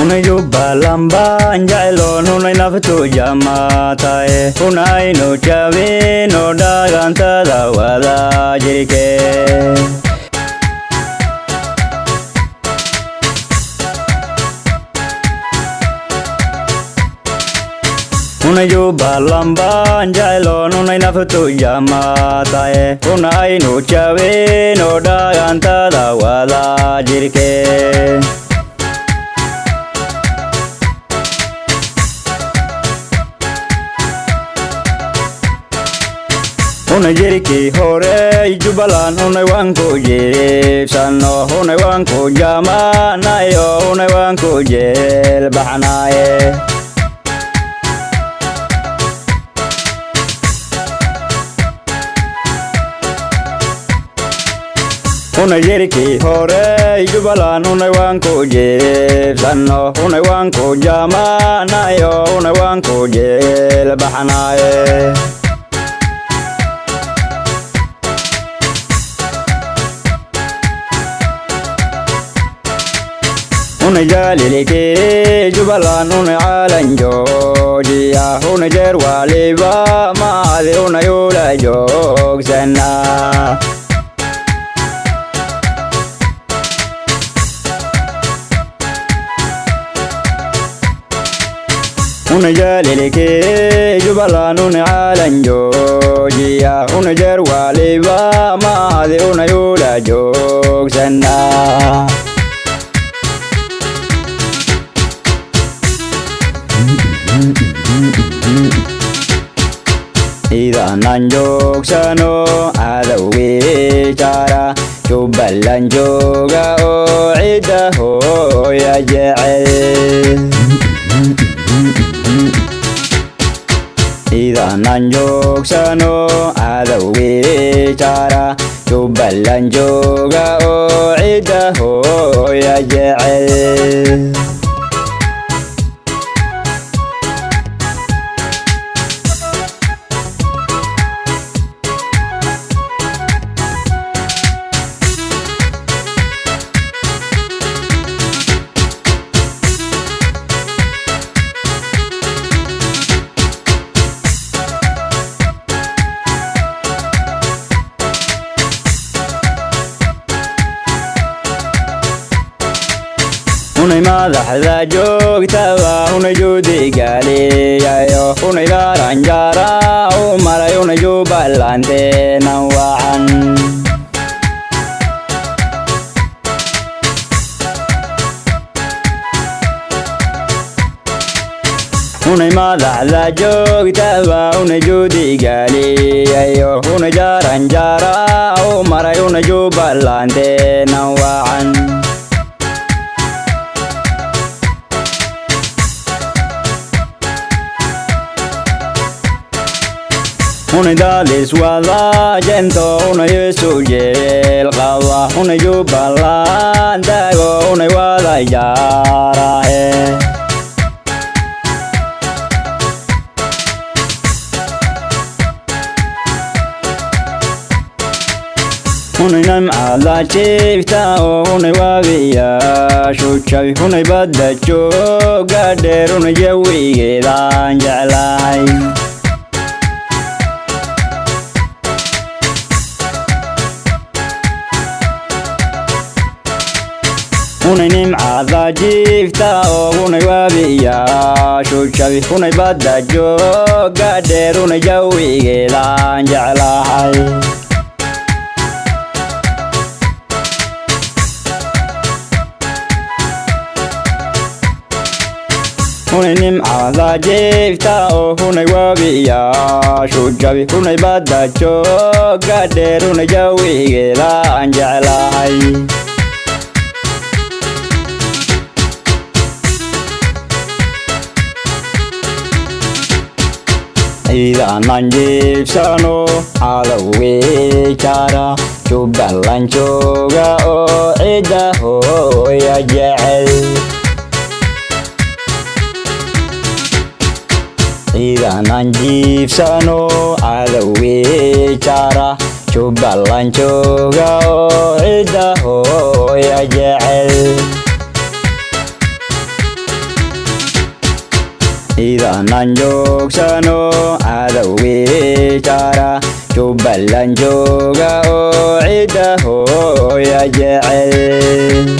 Unayu balamba njalo nunay naftu jamatae Unay no chavi no daganta dawada jirike Unayu balamba njalo nunay naftu jamatae Unay no chavi no daganta dawada jirike Unay jiriki hore jubalan unay wanko jib sano unay wanko jama nayo unay wanko jel bahanaye Unay jiriki hore jubalan unay wanko jib sano unay wanko jama nayo unay wanko jel bahanaye Unay jalilike jubalan unay alanjo jiya unay jerwaliba maali unay ula jogsana Unay jalilike jubalan unay alanjo jiya unay jerwaliba maali unay ula jogsana Ida nanjok sano adawi cara Jubalan juga o ida ho ya ja'el Ida nanjok sano adawi cara Jubalan juga o ida ho ya ja'el Unay madaxda joogtaba unay juudi gaaliyayo unay garanjara u maray unay jubalante nawacan Unay madaxda joogtaba unay juudi gaaliyayo unay garanjara u maray unay jubalante nawacan Unay dalis wada jento unay yesu jel qawa unay jubalan dago unay wada jarahe Unay nam'ala chifta unay wabiya shuchay unay badda jooga dheer unay jawigeedaan jeclahay Unay nimcada jifta unay wabiya shuchay unay badda jooga dheer unay jawigeedaan jeclahay Unay nimcada jifta unay wabiya shuchay unay badda jooga dheer unay jawigeedaan jeclahay Ida nanjib sano adawi cara Jubalan juga o ida ho ya ja'el Ida nanjib sano adawi cara Jubalan juga o ida ho ya ja'el إذا ننجوك سانو عدوي جارا جبلان جوغا عيده يا جعل